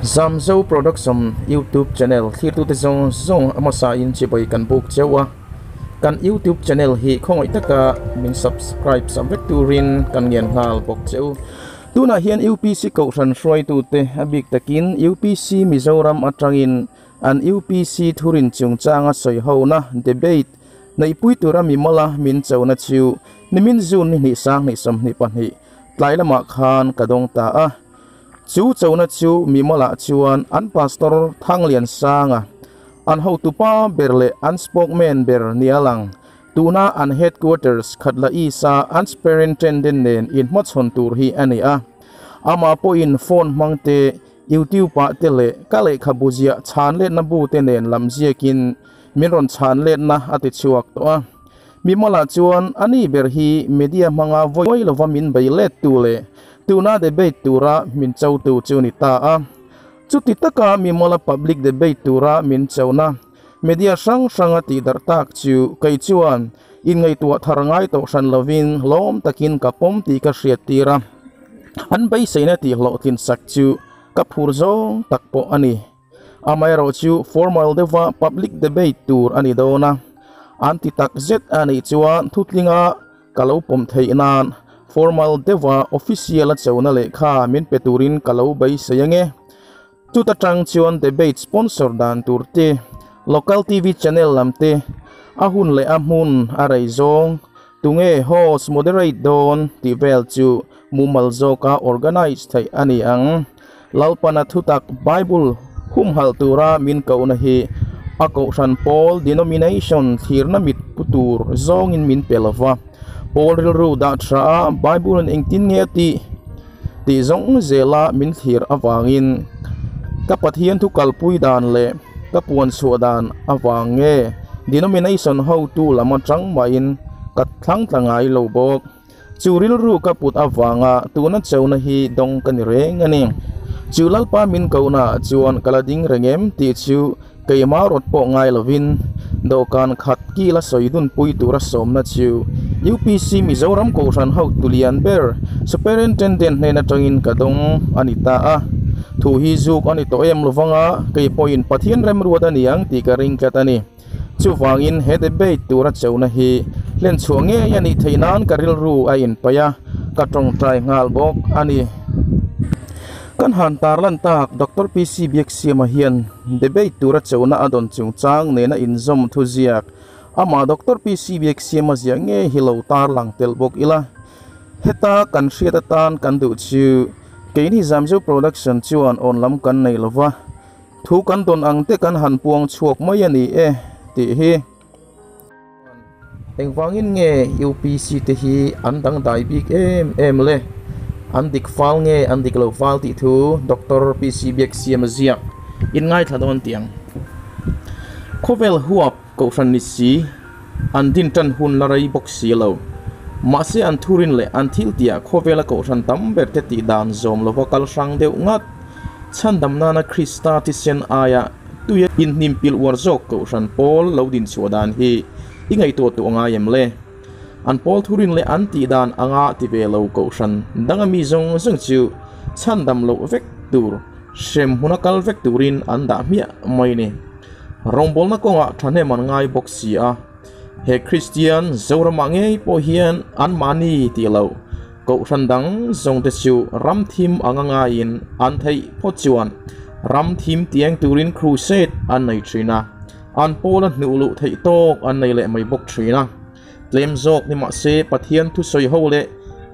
Zamzo Production YouTube channel khi tu te zong amasa in chi bai kan book chewa kan YouTube channel hi khongoi taka min subscribe samvek turin kan ngen ngal bok cheu tuna hian UPC ko ran hroi tu te abik takin UPC Mizoram aṭangin an UPC thurin chungchanga soi hona debate nei pui tura mi mala min chona chiu nimin zun ni sang ni som ni pan hi tlailama khan kadong ta a chu chona chu mi mala chuan an pastor thanglian sanga an ho tu pa berle an spokesman ber nialang tuna an headquarters khatla isa an superintendent nen in machon tur hi ani a ama po in phone mangte YouTube pa tele kale khabuzia chanle na bu te nen lamjia kin miron chanle na ati chuak to a mi mala chuan ani ber hi media manga voi lova min bai let tu le tuna debate tûra min chau tu chuni ta a chuti taka mi mala public debate tûra min chauna media sang ati dar tak chu kai chuan in ngai tu tharangai to san lovin lom takin ka pom ti ka hriat tira an bai seina ti hlo tin sak chu ka phur zong takpo ani amai ro chu formal deva public debate tour ani dona anti tak zet ani chuan thutlinga kalo pom theinan formal deva official chona lekha min peturin kalo bai sayange chuta tang chuan debate sponsor dan turte local TV channel lamte ahun le amun arai zong tunge host moderate don tivel chu mumal zoka organize thai ani ang lalpana thutak bible humhal tura min kauna hi ako san Paul denomination thirna mit putur zong in min pelava Paul ru da tra bible in Engtinnge ti zong zela min thir awangin kapathian thu kalpui dan le kapuan suadan awange denomination ho tu lama tang main kathlang tlangai lobok churil ru kaput awanga tuna chona hi dong kan reng ani chulal pa min kauna chuan kalading rengem ti chu keima rot po ngai lovin dokan khat ki la soidun pui tura somna chu UPC Mizoram ko ran ho tulian ber superintendent nena tangin kadong anita a thu hi zuk ani to em lovanga kei point pathian rem ruada niang ti ka ring katani chu wangin he debate tura chona hi len chuange yani theinan karil ru a in paya ka tong trai ngal bok ani kan hantar lan tak Dr. PC Biaksiama'n debate tura chona adon chungchang nena inzom thuziak ama Dr. PC Biaksiama'n nge hilo tar lang telbok ila heta kan hriata tan kan du chu keini Zamzo production chuan onlam kan nei lova thu kan don ang te kan han puang chuak mai ani e ti hi engwangin nge UPC te hi andang dai big em le andik fal nge andik lo fal ti thu Dr. PC Biaksiama'n in ngai thadon tiang khovel huap ko ran ni si andin tan hun larai boxi lo ma se an thurin le an thil tia khovela ko ran tam ber te ti dan zom lo vokal sang deu ngat chandam nana Krista ti sen aya tuya in nimpil warzok ko ran Paul lodin chuadan hi ingai to tu ngayem le an Paul thurin le an ti dan anga ti ve lo ko ran dangami zong zong chu chandam lo vek tur shem hunakal vek turin an da mia mai ni rongbol na ko nga thane man ngai boxi a he Christian zoramange po hian an mani ti lo ko randang zong te chu ram thim anganga in an thei pho chuan ram thim tiang turin crusade an nei trina an Paul nu lu thei tok an nei le mai bok trina tlem zok ni ma se pathian thu soi ho le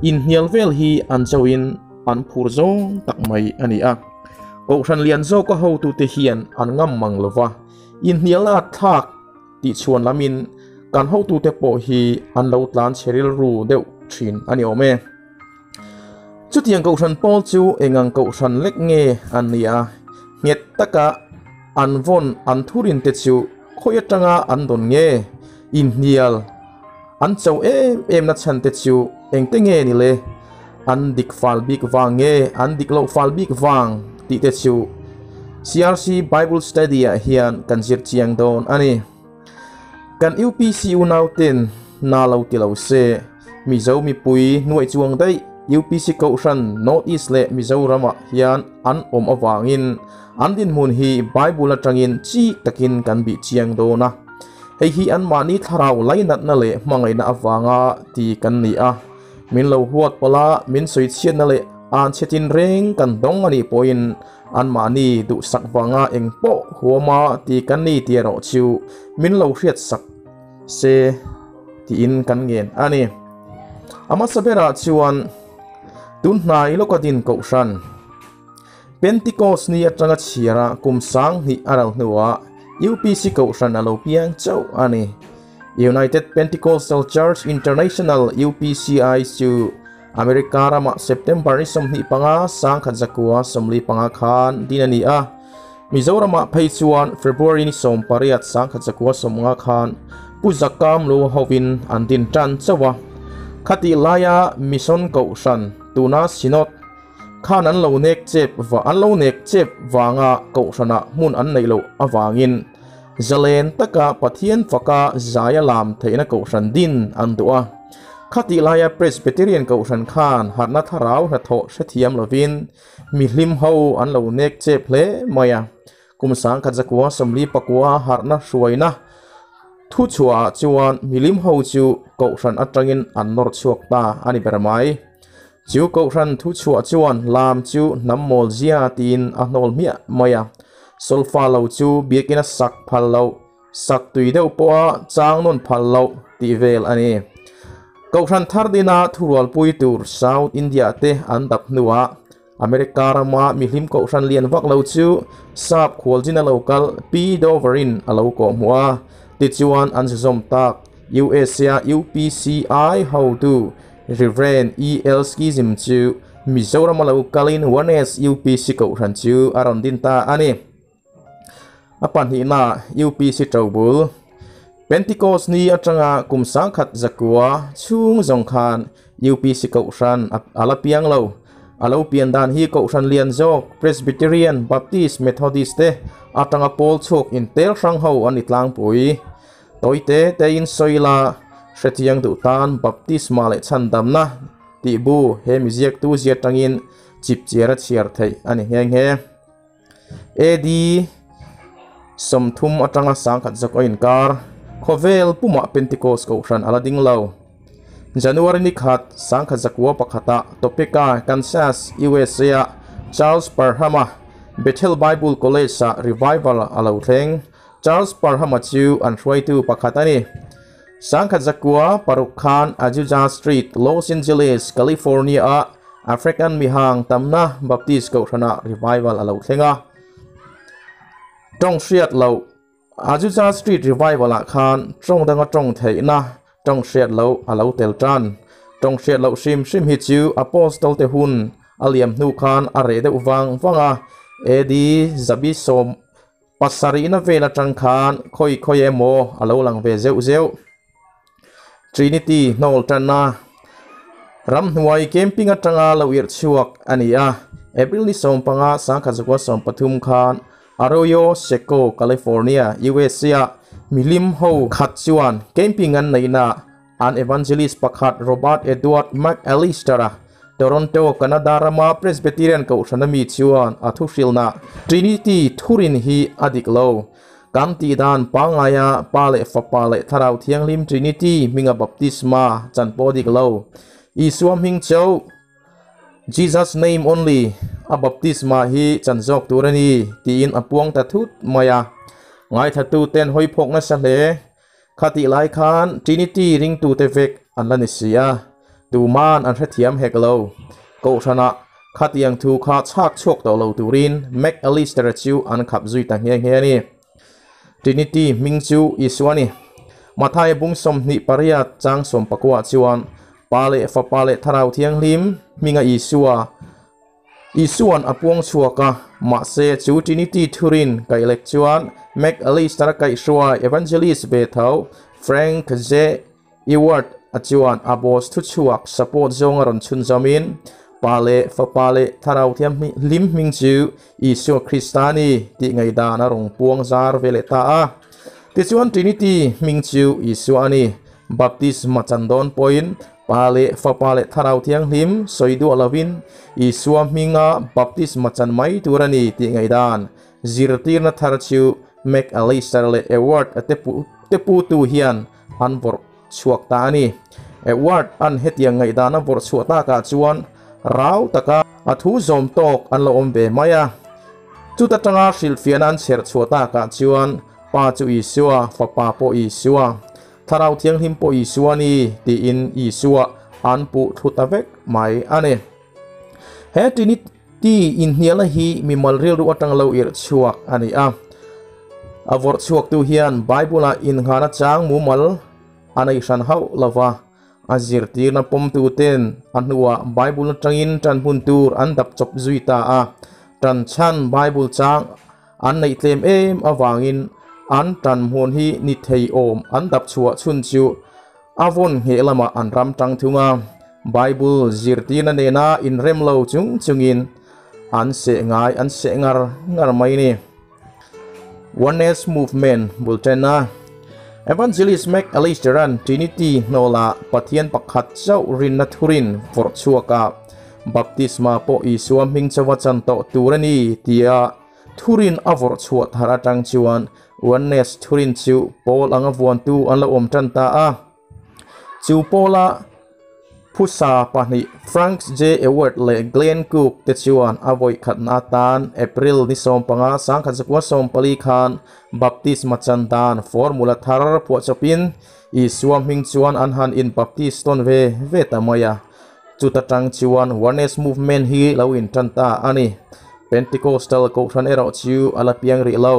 in hial vel hi an chawin an phur zong tak mai ani a ko ran lian zo ko ho tu te hian an ngam mang lova in hial a thak ti chuan lamin kan ho tu te po hi an lo tlan cheril ru deuh thin ani ome chutiang ko ran Paul chu engang ko ran lek nge an nia nget taka an von an thurin te chu khoya tanga an don nge in hial an chau em na chan te chu engtinnge ni le an dik fal bik wang nge an dik lo fal bik wang ti te chu CRC Bible Study a hian kan zir chiang don ani kan UPC unaw tin na lo ti lo se mi zo mi pui nuai chuang dai UPC ko shan North East le Mizoram hian an awangin an din mun hi Bible atangin chi takin kan bi chiang do na hei hi an mani tharau lainat na le mangai na awanga ti kan ni a min lo huat pala min soi chian na le an chetin reng kan dong ani poin an mani du sak wanga engpo huama ti kan ni ti ro chu min lo hriat sak se ti in kan ngen ani ama sabera chuan tun hnai lokadin ko shan Pentecost ni atanga chira kumsang ni aral nuwa UPC ko shan alo piang chau ani United Pentecostal Church International UPCI chu America rama September ni somni panga sang khazakua somli panga khan dinani a Mizoram phei chuan February ni som pariat sang khazakua somnga khan pujakam lo hovin andin tan chawa khati laya mission ko shan tuna sinot khan an lo nek chep wa an lo nek chep wanga ko shana mun an nei lo awangin zalen taka pathian faka zaya lam theina ko shan din an duwa khati laya Presbyterian ko shan khan harna tharau na tho sathiam lovin mihlim ho an lo nek chep hle maya kumsang khazakua somli pakwa harna suaina thu chua chuan milim ho chu ko shan atangin an nor chuak ta ani bermai chu ko shan thu chua chuan lam chu nammol zia tin a nol mia maya solfa lo chu biakina sak phal lo sak tui deuh po chang non phal lo ti vel ani ko shan thar dina thural pui tur South India te an dap nuwa America rama mihlim ko shan lian vak lo chu sap khwal jina local p doverin alo ko muwa ti chuan an zom tak USA UPCI how to Reverend EL Skizim chu Mizoram alo kalin 1S UPC ko shan chu aron din ta ani apan hi na UPC tawbul Pentecost ni atanga kumsang khat zakua chung zong khan UPC ko shan ala piang lo alo pian dan hi ko shan lian jok Presbyterian Baptist Methodist te atanga pol chok in tel sang ho an itlang pui toite te in soila shethiang du tan Baptist male chandam na ti bu he miziak tu zia tangin chip chera chiar thei ani heng he edi somthum atanga sang khat zak oin kar khovel puma Pentecost ko shan ala ding lo January ni khat sang khat zakwa pakhata Topeka Kansas USA Charles Parhama Bethel Bible College sa revival alo thleng Charles Parhama chu an hroi tu pakhatani sang khat zakwa Paruk Khan Azusa Street Los Angeles California African mihang tamna Baptist ko thana revival alo thlenga tong hriat lo Azusa Street revival a khan tong danga tong theina tong hriat lo alo tel tran tong hriat lo sim hi chu apostol te hun aliam nu khan are de uwang wanga edi zabi som pasari na vela tang khan khoi emo alo lang ve zeu Trinity nol tanna ram hnuai camping atanga lo ir chuak ania April ni som panga sang khazakwa som pathum khan Arroyo Seco California USA milim ho khat chuan camping an neina an evangelist pakhat Robert Edward McAllister Toronto Canada rama Presbyterian ko sanami chuan athu shilna Trinity thurin hi adik lo kamti dan pangaya pale fapale tharau thianglim Trinity minga baptisma chanpodik lo isuam hing chau Jesus name only a baptisma hi chanjok turani tin apuang ta thut maya ngai thatu ten hoi phok na sa le khati lai khan Trinity ring tu te vek an lanisia tu man an thathiam heklo ko thana khatiang thu kha chak chok to lo turin McAllister chu an khap zui ta nge nge ni Trinity mingchu iswani mathai bung som ni pariat chang som pakwa chuan pale fa pale tharau thiang lim minga isuan apuang chuaka ma se chu Trinity thurin kailek chuan McAllister kai shwa evangelist be thau Frank J Ewart achuan abos thu chuak support zong aron chun zamin pale fa pale tharau thiam lim ming chu isu Christani ti ngai da na rong puang zar vele ta a ti chuan Trinity ming chu isu ani baptisma chandon point pale fa pale tharau thiang hlim soidu alovin isuam minga baptisma chan mai turani ti ngai dan zirtir na thar chu mek alister le award tepu tu hian an vor chuak ta ani award an hetiang ngai dan vor chuata ka chuan rau taka athu zom tok an lo om ve maya chuta tanga silfian an cher chuata ka chuan pa chu isua fa pa po isua tharau thiang hlim po isua ni ti in isua an pu thutavek mai ane he trinity in hiala hi mi malril ru atang lo ir chuak ani avor chuak tu hian bible in hana chang mu mal anai san hau lova azir tir na pom tu ten anwa bible tangin tan hun tur an dap chop zuita tan chan bible chang an nei tlem em awangin an tan hon hi ni thei om an dap chua chun chu avon he lama an ram tang thunga bible zirti na nena in remlo chungin an se ngai an se ngar mai ni oneness movement bultena evangelist mek alisteran trinity nola pathian pakhat chau rin na thurin for chuaka baptisma po isuam hing chawachan to turani tia thurin avor chuat haratang chuan oneness thurin chu pol anga vuan tu an la om tan ta chu pola pusa pani Frank J Award le Glenn Cook te chuan avoi khatna tan April ni som panga sang khazakwa som pali khan baptisma chandan formula thar po chopin I suam hing chuan an han in baptist ton ve tamaya chuta tang chuan oneness movement hi lo in tanta ani Pentecostal ko than ero chu ala piang ri lo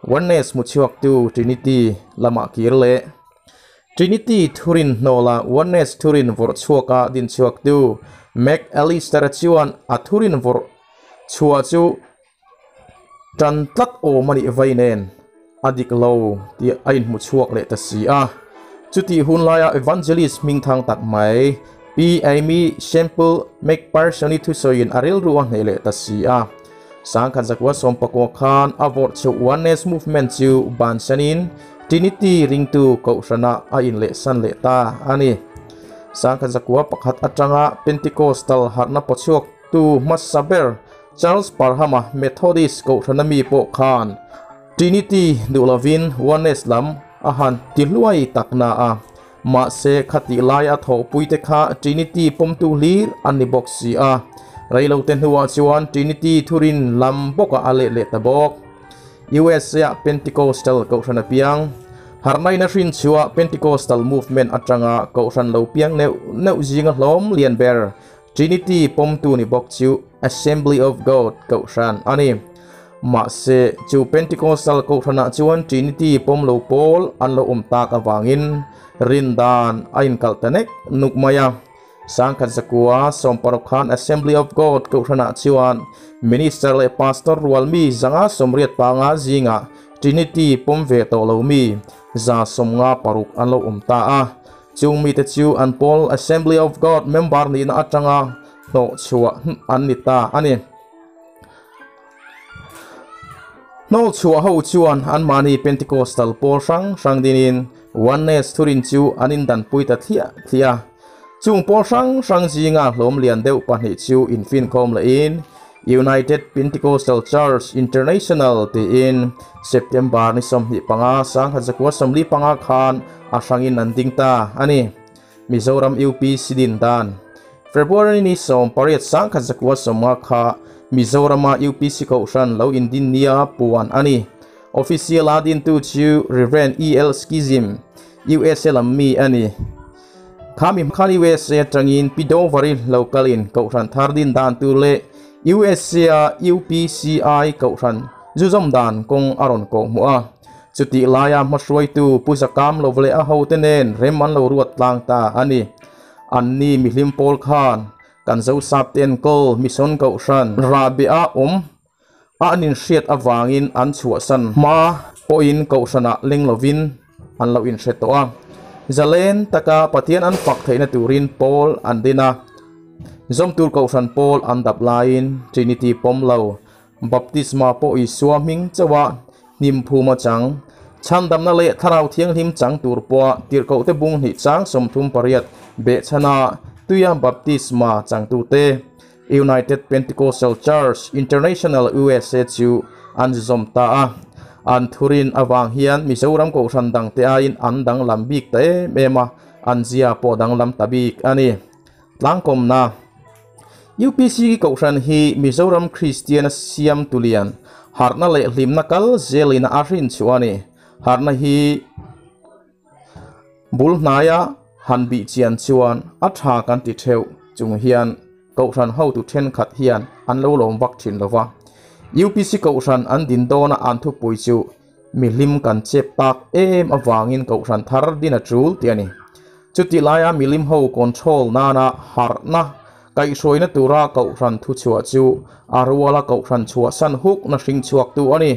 oneness mu chuak tu Trinity lama kirle Trinity thurin nola oneness thurin vor chuaka din chuak tu mek alister chuan a thurin vor chua chu tan tlat o mani vainen adik lo ti ain mu chuak le ta si chuti hunlaya evangelist ming thang tak mai pi aimi sample mek personally to so in aril ruang hele ta si sang khan zakwa sompako khan avor chu oneness movement chu ban sanin Trinity ring tu ko sana a in le san le ta ani sang khan zakwa pakhat atanga Pentecostal harna pochok tu masaber Charles Parhama Methodist ko sana mi po khan Trinity dulavin oneness lam ahan tiluai takna ma se khati lai a tho puite kha Trinity pom tu lir ani boxi railo ten huwa chuan Trinity thurin lam boka ale le ta bok US ya Pentecostal ko sana piang harnai na rin chua Pentecostal movement atanga ko san lo piang neu jinga hlom lian ber Trinity pom tu ni bok chu Assembly of God ko san ani ma se chu Pentecostal ko sana chuan Trinity pom lo pol an lo ta ka wangin rindan ain kaltanek nukmaya sangkhan sakua somparokhan Assembly of God ko sana chuan minister le pastor rualmi zanga somriat panga zinga Trinity pom ve to lo mi za somnga paruk an lo ta chung mi te chu an pol Assembly of God member ni na atanga no chua an ni ta ani no chua ho chuan an mani Pentecostal pol sang dinin oneness thurin chu anin dan puita thia chung pol sang zinga hlom lian deuh pahnih chu infin khom la in United Pentecostal Church International te in September ni somhi panga sang khazakwa somli panga khan asangin anding ta ani Mizoram UPC din dan February ni som pariat sang khazakwa somma kha Mizorama UPC ko san lo in din nia puan ani official adin tu chu Reverend EL Schism USL mi ani khami khali wese tangin pidovari local in ko san thardin dan tu le USA UPCI ko san juzom dan kong aron ko mua chuti laya masroi tu pusakam lovle a hotenen reman lo ruat lang ta ani anni mihlim pol khan kan zo sapten ko mission ko san rabia anin shiat awangin an chua san ma poin ko sana lenglovin an lo in seto zalen taka pathian an pak theina turin pol andina zom tur ko san pol andap lain Trinity pomlo baptisma po isuaming chawa nim phuma chang chan dam na le tharau thiang him chang tur po tir ko te bung hi chang som thum pariat be chana tuya baptisma chang tu te United Pentecostal Church International USA chu an zom ta a an thurin awang hian Mizoram ko ran dang te a in an dang lam bik te mema an zia po dang lam tabik ani tlangkom na UPC ko ran hi Mizoram Christian Siam Tulian harna le hlimna kal zelina arin chuani harna hi bulnaya hanbi chian chuan atha kan ti theu chung hian ko ran ho tu then khat hian an lo lom vak thin lova UPC ko ran an din dona an thu pui chu milim kan chep tak em awangin ko ran thar dina trul tiani chuti laya milim ho control nana harna kai soina tûra ko ran thu chua chu arwala ko ran chua san huk na hring chuak tu ani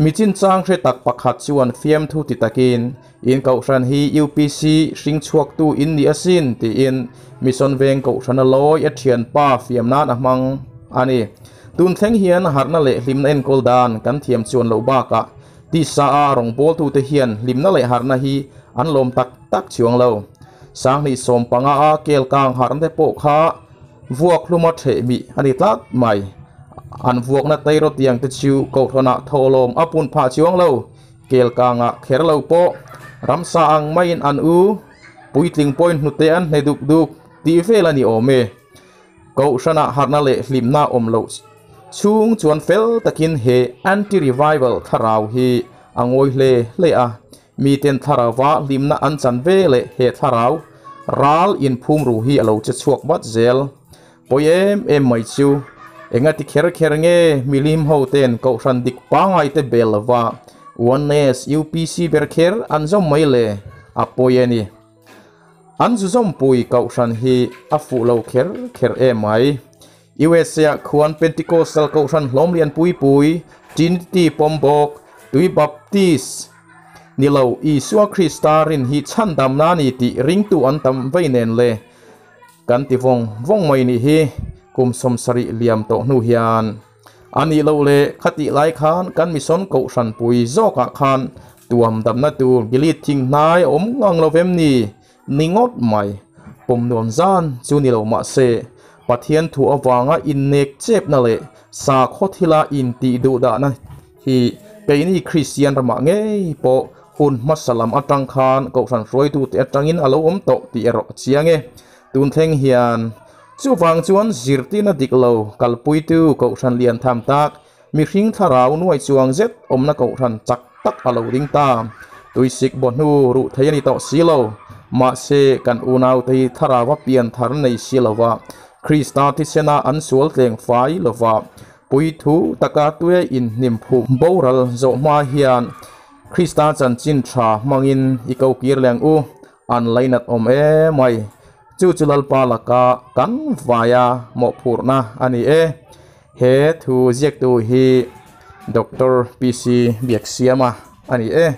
michin chang hre tak pakhat chuan fiam thu ti takin in ko ran hi UPC hring chuak tu in ni asin ti in mission veng ko ran loi a thian pa fiam na na mang ani tun theng hian harna le hlimna en kol dan kan thiam chuan lo ba ka ti sa a rong bol tu te hian hlimna le harna hi an lom tak tak chuang lo sang ni som panga a kel kang haram te po kha vuak luma the mi ani tlak mai an vuak na tei ro tiang te chu ko thona tholom apun pha chuang lo kel kanga kher lo po ramsa ang main an u puitling point nu te an neduk duk ti fel ani ome ko shana harna le hlimna om lo chung chuan fel takin he anti revival tharau hi angoi le a mi ten tharawa limna an chan ve le he tharau ral in phum ru hi alo che chuak bat zel poem em mai chu engati kher nge milim ho ten ko ran dik pangai te belwa oneness UPC ber kher an zom mai le apoyeni an zu zom pui ko ran hi afu lo kher em mai USA khuan Pentecostal ko ran hlom lian pui Trinity pombok tui baptist nilo Isua Christarin hi chandam na ni ti ring tu an tam veinen le kan ti vong mai ni hi kum som sari liam to nu hian ani lo le khati lai khan kan mission ko ran pui zoka khan tuam dam na tu gilit thing nai om ngang lo vem ni ningot mai pom nom zan chu ni lo ma se pathian thu awanga in nek chep na le sa khothila in ti du da na hi peini Christian rama nge po hun masalam atang khan ko ran roi tu te atangin alo om to ti ero chiange tun theng hian chu wang chuan zirti na diklo kalpui tu ko ran lian tham tak mi hring tharau nuai chuang zet om na ko ran chak tak alo ding ta tuisik bonu ru thayani to silo ma se kan unau te tharawa pian thar nei silowa Krista ti sena an sual teng fai lova pui thu taka tue in nim phu boral zo ma hian Krista chan chin tha mangin ikau kir leng u an lainat om e mai chu chulal palaka kan vaya mo phurna ani e he thu jek tu hi Dr. PC Biaksiama ani e